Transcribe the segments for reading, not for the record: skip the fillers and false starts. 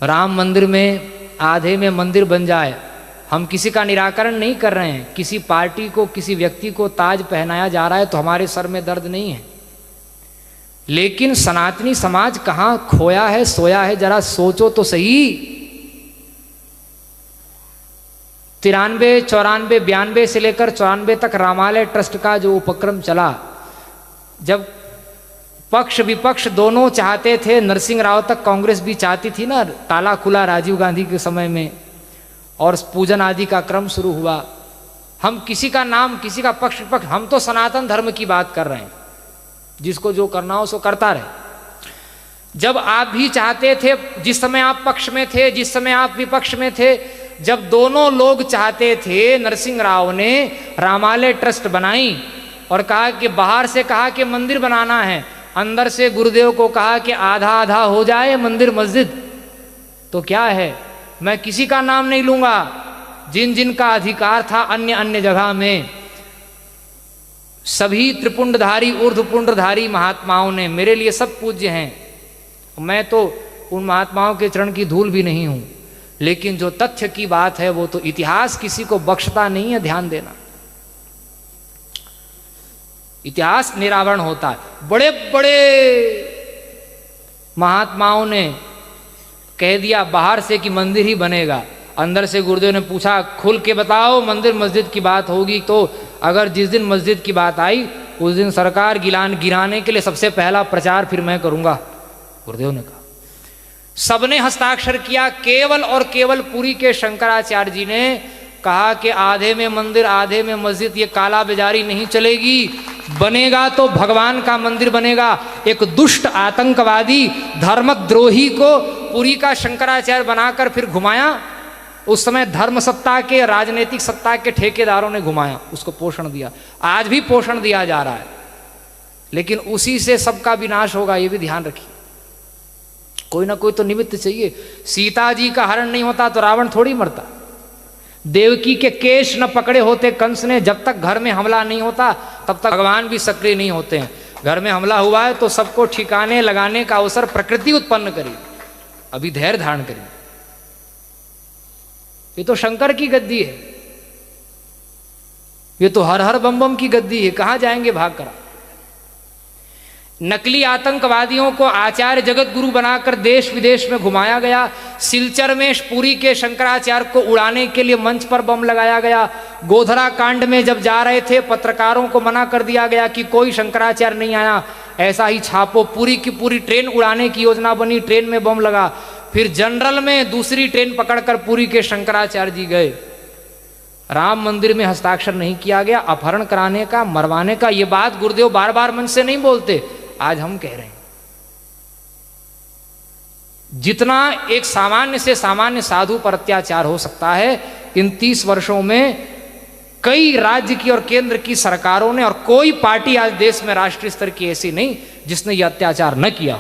राम मंदिर में आधे में मंदिर बन जाए, हम किसी का निराकरण नहीं कर रहे हैं। किसी पार्टी को, किसी व्यक्ति को ताज पहनाया जा रहा है तो हमारे सर में दर्द नहीं है, लेकिन सनातनी समाज कहाँ खोया है, सोया है, जरा सोचो तो सही। 93, 94, 92 से लेकर 94 तक रामालय ट्रस्ट का जो उपक्रम चला, जब पक्ष विपक्ष दोनों चाहते थे, नरसिंह राव तक कांग्रेस भी चाहती थी ना, ताला खुला राजीव गांधी के समय में और पूजन आदि का क्रम शुरू हुआ। हम किसी का नाम, किसी का पक्ष विपक्ष, हम तो सनातन धर्म की बात कर रहे हैं, जिसको जो करना हो सो करता रहे। जब आप भी चाहते थे, जिस समय आप पक्ष में थे, जिस समय आप विपक्ष में थे, जब दोनों लोग चाहते थे, नरसिंह राव ने रामालय ट्रस्ट बनाई और कहा कि बाहर से कहा कि मंदिर बनाना है, अंदर से गुरुदेव को कहा कि आधा आधा हो जाए मंदिर मस्जिद। तो क्या है, मैं किसी का नाम नहीं लूंगा, जिन जिन का अधिकार था अन्य अन्य जगह में, सभी त्रिपुंडधारी ऊर्ध्वपुंडधारी महात्माओं ने, मेरे लिए सब पूज्य हैं, मैं तो उन महात्माओं के चरण की धूल भी नहीं हूं, लेकिन जो तथ्य की बात है वो तो इतिहास किसी को बख्शता नहीं है, ध्यान देना। इतिहास निरावरण होता है। बड़े बड़े महात्माओं ने कह दिया बाहर से कि मंदिर ही बनेगा, अंदर से गुरुदेव ने पूछा खुल के बताओ मंदिर मस्जिद की बात होगी तो अगर जिस दिन मस्जिद की बात आई उस दिन सरकार गिराने के लिए सबसे पहला प्रचार फिर मैं करूंगा, गुरुदेव ने कहा। सबने हस्ताक्षर किया, केवल और केवल पुरी के शंकराचार्य जी ने कहा कि आधे में मंदिर आधे में मस्जिद, ये काला बाजारी नहीं चलेगी, बनेगा तो भगवान का मंदिर बनेगा। एक दुष्ट आतंकवादी धर्मद्रोही को पुरी का शंकराचार्य बनाकर फिर घुमाया। उस समय धर्म सत्ता के, राजनीतिक सत्ता के ठेकेदारों ने घुमाया, उसको पोषण दिया, आज भी पोषण दिया जा रहा है, लेकिन उसी से सबका विनाश होगा, ये भी ध्यान रखिए। कोई ना कोई तो निमित्त चाहिए। सीता जी का हरण नहीं होता तो रावण थोड़ी मरता, देवकी के केश न पकड़े होते कंस ने, जब तक घर में हमला नहीं होता तब तक भगवान भी सक्रिय नहीं होते हैं। घर में हमला हुआ है तो सबको ठिकाने लगाने का अवसर प्रकृति उत्पन्न करी, अभी धैर्य धारण करिए। ये तो शंकर की गद्दी है, ये तो हर हर बम बम की गद्दी है, कहां जाएंगे भाग कर। नकली आतंकवादियों को आचार्य जगत गुरु बनाकर देश विदेश में घुमाया गया। सिलचर में पुरी के शंकराचार्य को उड़ाने के लिए मंच पर बम लगाया गया। गोधरा कांड में जब जा रहे थे पत्रकारों को मना कर दिया गया कि कोई शंकराचार्य नहीं आया, ऐसा ही छापो। पूरी की पूरी ट्रेन उड़ाने की योजना बनी, ट्रेन में बम लगा। फिर जनरल में दूसरी ट्रेन पकड़कर पुरी के शंकराचार्य जी गए। राम मंदिर में हस्ताक्षर नहीं किया गया, अपहरण कराने का, मरवाने का। ये बात गुरुदेव बार बार मन से नहीं बोलते, आज हम कह रहे हैं। जितना एक सामान्य से सामान्य साधु पर अत्याचार हो सकता है, इन 30 वर्षों में कई राज्य की और केंद्र की सरकारों ने, और कोई पार्टी आज देश में राष्ट्रीय स्तर की ऐसी नहीं जिसने यह अत्याचार न किया।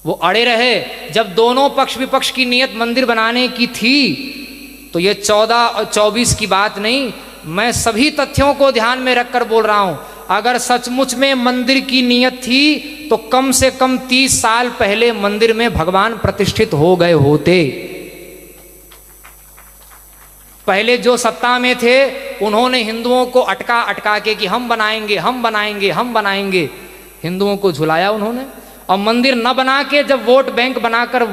वो अड़े रहे। जब दोनों पक्ष विपक्ष की नियत मंदिर बनाने की थी तो ये 14 और 24 की बात नहीं, मैं सभी तथ्यों को ध्यान में रखकर बोल रहा हूं। अगर सचमुच में मंदिर की नियत थी तो कम से कम 30 साल पहले मंदिर में भगवान प्रतिष्ठित हो गए होते। पहले जो सत्ता में थे उन्होंने हिंदुओं को अटका के कि हम बनाएंगे, हम बनाएंगे, हम बनाएंगे, हिंदुओं को झुलाया उन्होंने। और मंदिर न बना के जब वोट बैंक बनाकर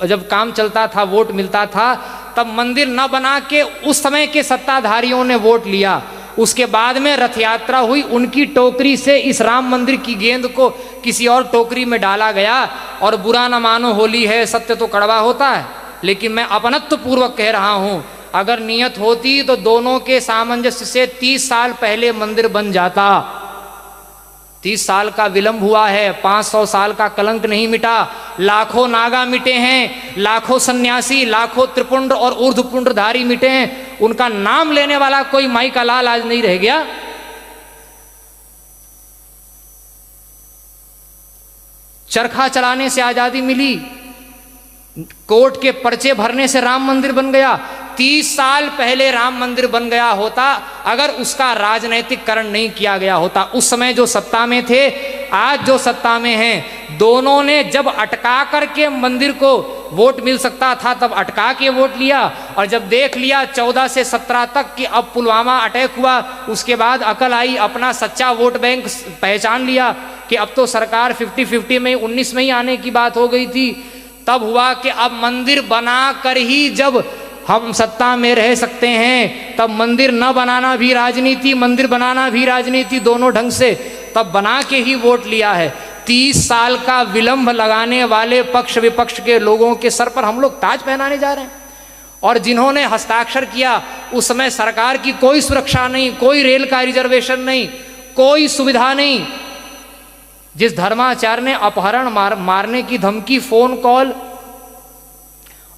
जब काम चलता था, वोट मिलता था, तब मंदिर न बना के उस समय के सत्ताधारियों ने वोट लिया। उसके बाद में रथ यात्रा हुई, उनकी टोकरी से इस राम मंदिर की गेंद को किसी और टोकरी में डाला गया। और बुरा न मानो, होली है, सत्य तो कड़वा होता है, लेकिन मैं अपनत्व पूर्वक कह रहा हूं, अगर नियत होती तो दोनों के सामंजस्य से 30 साल पहले मंदिर बन जाता। 30 साल का विलंब हुआ है, 500 साल का कलंक नहीं मिटा। लाखों नागा मिटे हैं, लाखों सन्यासी, लाखों त्रिपुंड और ऊर्ध्वपुंडधारी मिटे हैं, उनका नाम लेने वाला कोई माई का लाल आज नहीं रह गया। चरखा चलाने से आजादी मिली, कोर्ट के पर्चे भरने से राम मंदिर बन गया। 30 साल पहले राम मंदिर बन गया होता अगर उसका राजनैतिकरण नहीं किया गया होता। उस समय जो सत्ता में थे आज जो सत्ता में हैं, दोनों ने जब अटका करके मंदिर को वोट मिल सकता था तब अटका के वोट लिया, और जब देख लिया 14 से 17 तक कि अब पुलवामा अटैक हुआ, उसके बाद अकल आई, अपना सच्चा वोट बैंक पहचान लिया कि अब तो सरकार 50-50 में 19 में ही आने की बात हो गई थी। तब हुआ कि अब मंदिर बना कर ही जब हम सत्ता में रह सकते हैं, तब मंदिर न बनाना भी राजनीति, मंदिर बनाना भी राजनीति, दोनों ढंग से तब बना के ही वोट लिया है। 30 साल का विलंब लगाने वाले पक्ष विपक्ष के लोगों के सर पर हम लोग ताज पहनाने जा रहे हैं। और जिन्होंने हस्ताक्षर किया उस समय सरकार की कोई सुरक्षा नहीं, कोई रेल का रिजर्वेशन नहीं, कोई सुविधा नहीं। जिस धर्माचार्य ने अपहरण मारने की धमकी, फोन कॉल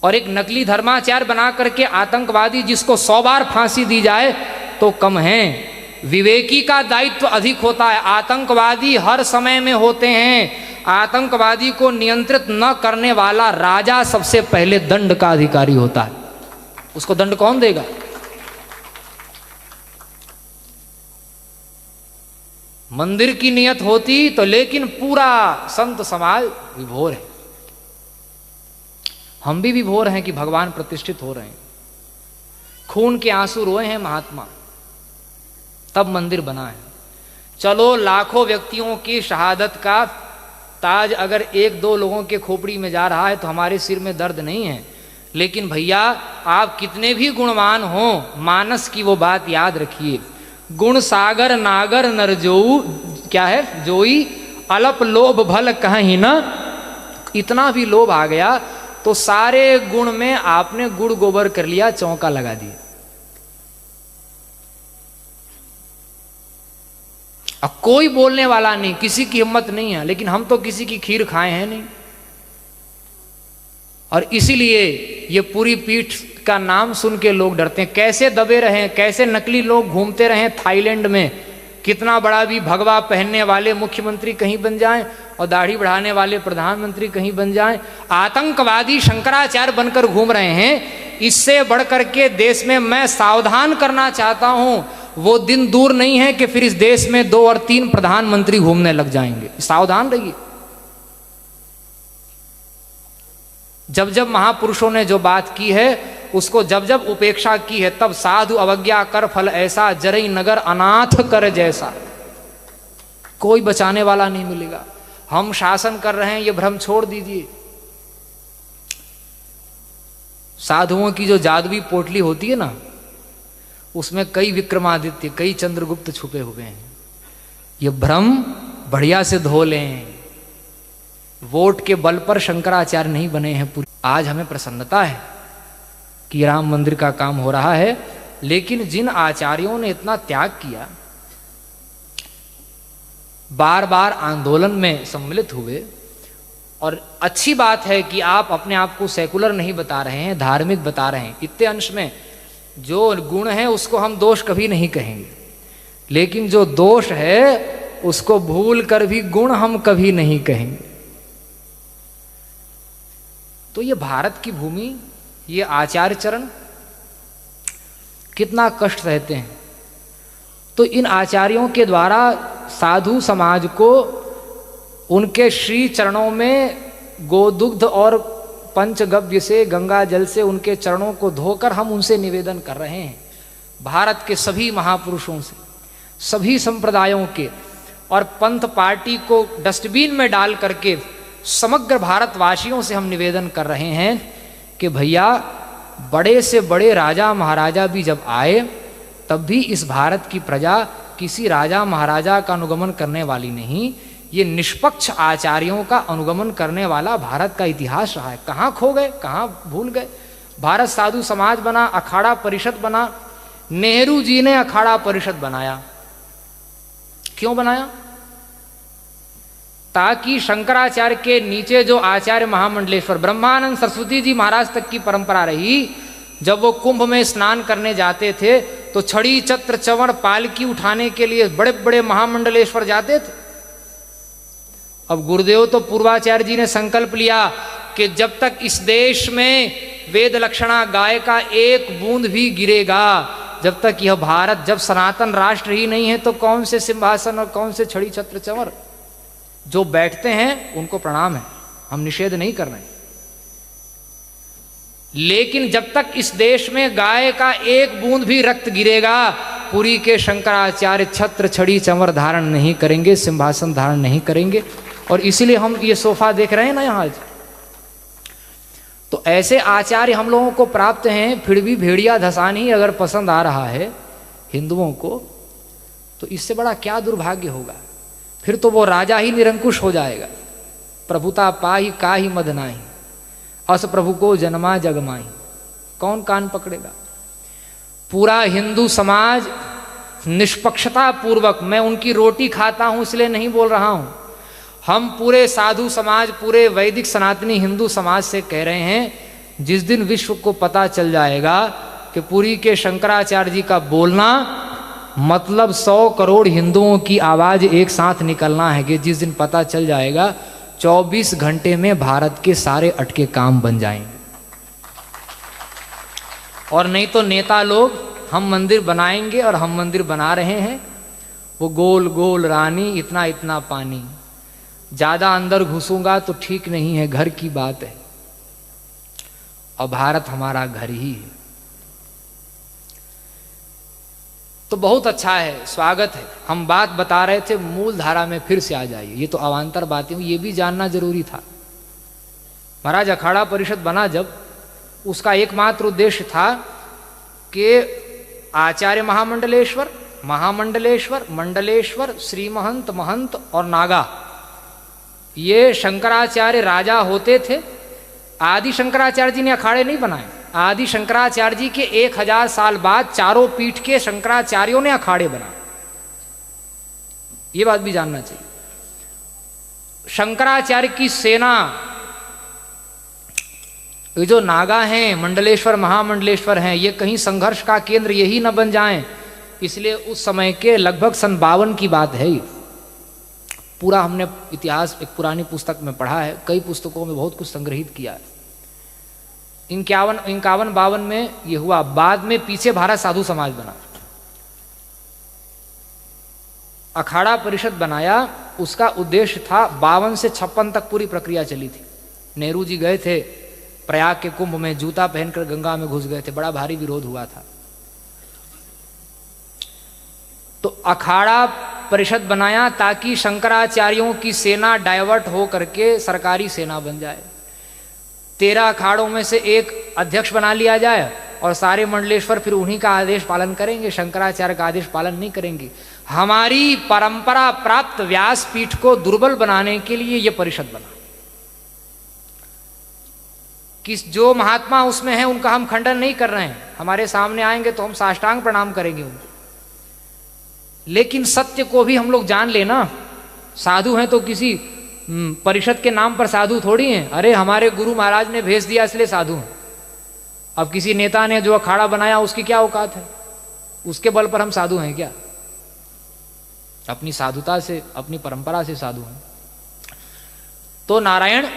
और एक नकली धर्माचार्य बना करके आतंकवादी जिसको 100 बार फांसी दी जाए तो कम है। विवेकी का दायित्व अधिक होता है। आतंकवादी हर समय में होते हैं। आतंकवादी को नियंत्रित न करने वाला राजा सबसे पहले दंड का अधिकारी होता है। उसको दंड कौन देगा? मंदिर की नियत होती तो, लेकिन पूरा संत समाज विभोर है। हम भी विभोर हैं कि भगवान प्रतिष्ठित हो रहे हैं। खून के आंसू रोए हैं महात्मा, तब मंदिर बना है। चलो लाखों व्यक्तियों की शहादत का ताज अगर 1-2 लोगों के खोपड़ी में जा रहा है तो हमारे सिर में दर्द नहीं है। लेकिन भैया आप कितने भी गुणवान हो, मानस की वो बात याद रखिए, गुण सागर नागर नरजोऊ, क्या है, जोई अलप लोभ भल कहीं न। इतना भी लोभ आ गया तो सारे गुण में आपने गुड़ गोबर कर लिया, चौंका लगा दिया। अब कोई बोलने वाला नहीं, किसी की हिम्मत नहीं है। लेकिन हम तो किसी की खीर खाए हैं नहीं, और इसीलिए ये पूरी पीठ का नाम सुन के लोग डरते हैं। कैसे दबे रहे, कैसे नकली लोग घूमते रहे थाईलैंड में, कितना बड़ा भी भगवा पहनने वाले मुख्यमंत्री कहीं बन जाएं और दाढ़ी बढ़ाने वाले प्रधानमंत्री कहीं बन जाएं। आतंकवादी शंकराचार्य बनकर घूम रहे हैं। इससे बढ़कर के देश में मैं सावधान करना चाहता हूं, वो दिन दूर नहीं है कि फिर इस देश में 2 और 3 प्रधानमंत्री घूमने लग जाएंगे। सावधान रहिए। जब जब महापुरुषों ने जो बात की है उसको जब जब उपेक्षा की है, तब साधु अवज्ञा कर फल ऐसा, जरई नगर अनाथ कर जैसा। कोई बचाने वाला नहीं मिलेगा। हम शासन कर रहे हैं ये भ्रम छोड़ दीजिए। साधुओं की जो जादुई पोटली होती है ना, उसमें कई विक्रमादित्य, कई चंद्रगुप्त छुपे हुए हैं। ये भ्रम बढ़िया से धो लें। वोट के बल पर शंकराचार्य नहीं बने हैं पूरी। आज हमें प्रसन्नता है कि राम मंदिर का काम हो रहा है, लेकिन जिन आचार्यों ने इतना त्याग किया, बार बार आंदोलन में सम्मिलित हुए, और अच्छी बात है कि आप अपने आप को सेकुलर नहीं बता रहे हैं, धार्मिक बता रहे हैं। इतने अंश में जो गुण है उसको हम दोष कभी नहीं कहेंगे, लेकिन जो दोष है उसको भूल कर भी गुण हम कभी नहीं कहेंगे। तो ये भारत की भूमि, ये आचार्य चरण कितना कष्ट सहते हैं। तो इन आचार्यों के द्वारा साधु समाज को उनके श्री चरणों में गोदुग्ध और पंचगव्य से, गंगा जल से उनके चरणों को धोकर हम उनसे निवेदन कर रहे हैं। भारत के सभी महापुरुषों से, सभी संप्रदायों के, और पंथ पार्टी को डस्टबिन में डाल करके समग्र भारतवासियों से हम निवेदन कर रहे हैं कि भैया बड़े से बड़े राजा महाराजा भी जब आए तब भी इस भारत की प्रजा किसी राजा महाराजा का अनुगमन करने वाली नहीं, ये निष्पक्ष आचार्यों का अनुगमन करने वाला भारत का इतिहास रहा है। कहाँ खो गए, कहाँ भूल गए। भारत साधु समाज बना, अखाड़ा परिषद बना। नेहरू जी ने अखाड़ा परिषद बनाया। क्यों बनाया? ताकि शंकराचार्य के नीचे जो आचार्य महामंडलेश्वर, ब्रह्मानंद सरस्वती जी महाराज तक की परंपरा रही, जब वो कुंभ में स्नान करने जाते थे तो छड़ी छत्र चवड़ पालकी उठाने के लिए बड़े बड़े महामंडलेश्वर जाते थे। अब गुरुदेव तो पूर्वाचार्य जी ने संकल्प लिया कि जब तक इस देश में वेद लक्षणा गाय का एक बूंद भी गिरेगा, जब तक यह भारत, जब सनातन राष्ट्र ही नहीं है तो कौन से सिंहासन और कौन से छड़ी छत्र चंवर। जो बैठते हैं उनको प्रणाम है, हम निषेध नहीं कर रहे हैं। लेकिन जब तक इस देश में गाय का एक बूंद भी रक्त गिरेगा, पुरी के शंकराचार्य छत्र छड़ी चंवर धारण नहीं करेंगे, सिंहासन धारण नहीं करेंगे। और इसीलिए हम ये सोफा देख रहे हैं ना यहाँ आज। तो ऐसे आचार्य हम लोगों को प्राप्त हैं, फिर भी भेड़िया धसान ही अगर पसंद आ रहा है हिंदुओं को, तो इससे बड़ा क्या दुर्भाग्य होगा। फिर तो वो राजा ही निरंकुश हो जाएगा। प्रभुता पाही काहि मद नाही, अस प्रभु को जन्मा जगमाही। कौन कान पकड़ेगा। पूरा हिंदू समाज निष्पक्षता पूर्वक, मैं उनकी रोटी खाता हूं इसलिए नहीं बोल रहा हूं, हम पूरे साधु समाज, पूरे वैदिक सनातनी हिंदू समाज से कह रहे हैं, जिस दिन विश्व को पता चल जाएगा कि पुरी के शंकराचार्य जी का बोलना मतलब 100 करोड़ हिंदुओं की आवाज एक साथ निकलना है, कि जिस दिन पता चल जाएगा 24 घंटे में भारत के सारे अटके काम बन जाएंगे। और नहीं तो नेता लोग हम मंदिर बनाएंगे, और हम मंदिर बना रहे हैं, वो गोल गोल रानी इतना इतना पानी, ज्यादा अंदर घुसूंगा तो ठीक नहीं है, घर की बात है। और भारत हमारा घर ही है। तो बहुत अच्छा है, स्वागत है। हम बात बता रहे थे, मूल धारा में फिर से आ जाइए। ये तो अवान्तर बातें, ये भी जानना जरूरी था। महाराज अखाड़ा परिषद बना जब, उसका एकमात्र उद्देश्य था कि आचार्य महामंडलेश्वर, महामंडलेश्वर, मंडलेश्वर, श्री महंत, महंत और नागा, ये शंकराचार्य राजा होते थे। आदि शंकराचार्य जी ने अखाड़े नहीं बनाए। आदि शंकराचार्य जी के 1000 साल बाद चारों पीठ के शंकराचार्यों ने अखाड़े बनाए। ये बात भी जानना चाहिए। शंकराचार्य की सेना, ये जो नागा हैं, मंडलेश्वर, महामंडलेश्वर हैं, ये कहीं संघर्ष का केंद्र यही न बन जाएं, इसलिए उस समय के लगभग सन 52 की बात है। पूरा हमने इतिहास एक पुरानी पुस्तक में पढ़ा है, कई पुस्तकों में बहुत कुछ संग्रहित किया है। 51-52 में ये हुआ। बाद में पीछे भारत साधु समाज बना, अखाड़ा परिषद बनाया। उसका उद्देश्य था, 52 से 56 तक पूरी प्रक्रिया चली थी। नेहरू जी गए थे प्रयाग के कुंभ में, जूता पहनकर गंगा में घुस गए थे, बड़ा भारी विरोध हुआ था। तो अखाड़ा परिषद बनाया ताकि शंकराचार्यों की सेना डाइवर्ट हो करके सरकारी सेना बन जाए। 13 अखाड़ों में से एक अध्यक्ष बना लिया जाए, और सारे मंडलेश्वर फिर उन्हीं का आदेश पालन करेंगे, शंकराचार्य का आदेश पालन नहीं करेंगे। हमारी परंपरा प्राप्त व्यासपीठ को दुर्बल बनाने के लिए यह परिषद बना। किस जो महात्मा उसमें हैं उनका हम खंडन नहीं कर रहे हैं, हमारे सामने आएंगे तो हम साष्टांग प्रणाम करेंगे उनको। लेकिन सत्य को भी हम लोग जान लेना। साधु हैं तो किसी परिषद के नाम पर साधु थोड़ी हैं। अरे हमारे गुरु महाराज ने भेज दिया इसलिए साधु हैं। अब किसी नेता ने जो अखाड़ा बनाया उसकी क्या औकात है, उसके बल पर हम साधु हैं क्या? अपनी साधुता से, अपनी परंपरा से साधु हैं। तो नारायण,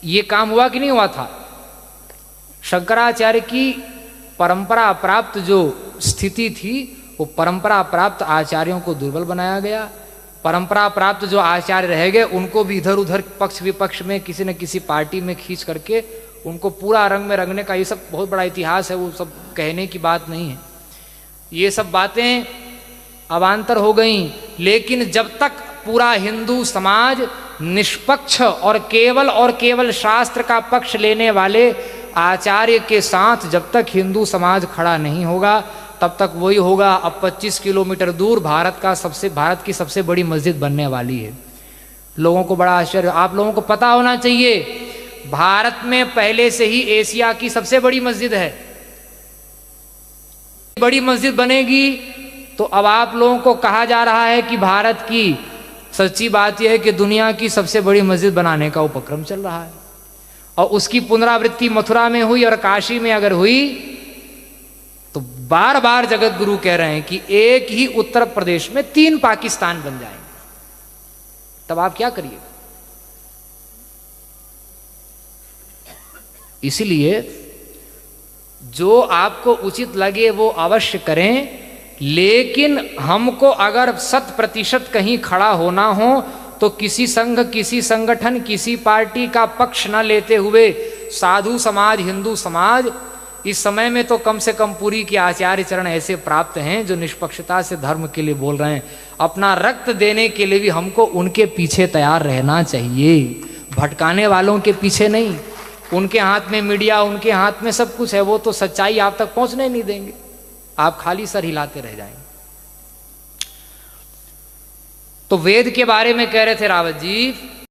ये काम हुआ कि नहीं हुआ था? शंकराचार्य की परंपरा प्राप्त जो स्थिति थी, वो परंपरा प्राप्त आचार्यों को दुर्बल बनाया गया। परंपरा प्राप्त जो आचार्य रह गए उनको भी इधर उधर पक्ष विपक्ष में किसी न किसी पार्टी में खींच करके उनको पूरा रंग में रंगने का, ये सब बहुत बड़ा इतिहास है, वो सब कहने की बात नहीं है। ये सब बातें अवान्तर हो गई। लेकिन जब तक पूरा हिंदू समाज निष्पक्ष और केवल शास्त्र का पक्ष लेने वाले आचार्य के साथ जब तक हिंदू समाज खड़ा नहीं होगा, तब तक वही होगा। अब 25 किलोमीटर दूर भारत की सबसे बड़ी मस्जिद बनने वाली है। लोगों को बड़ा आश्चर्य, आप लोगों को पता होना चाहिए, भारत में पहले से ही एशिया की सबसे बड़ी मस्जिद है। बड़ी मस्जिद बनेगी तो अब आप लोगों को कहा जा रहा है कि भारत की, सच्ची बात यह है कि दुनिया की सबसे बड़ी मस्जिद बनाने का उपक्रम चल रहा है। और उसकी पुनरावृत्ति मथुरा में हुई और काशी में अगर हुई तो बार बार जगत गुरु कह रहे हैं कि एक ही उत्तर प्रदेश में 3 पाकिस्तान बन जाएंगे। तब आप क्या करिए? इसलिए जो आपको उचित लगे वो अवश्य करें, लेकिन हमको अगर 100% कहीं खड़ा होना हो तो किसी संघ, किसी संगठन, किसी पार्टी का पक्ष न लेते हुए साधु समाज, हिंदू समाज, इस समय में तो कम से कम पुरी के आचार्य चरण ऐसे प्राप्त हैं जो निष्पक्षता से धर्म के लिए बोल रहे हैं। अपना रक्त देने के लिए भी हमको उनके पीछे तैयार रहना चाहिए, भटकाने वालों के पीछे नहीं। उनके हाथ में मीडिया, उनके हाथ में सब कुछ है, वो तो सच्चाई आप तक पहुंचने नहीं देंगे, आप खाली सर हिलाते रह जाएंगे। तो वेद के बारे में कह रहे थे रावत जी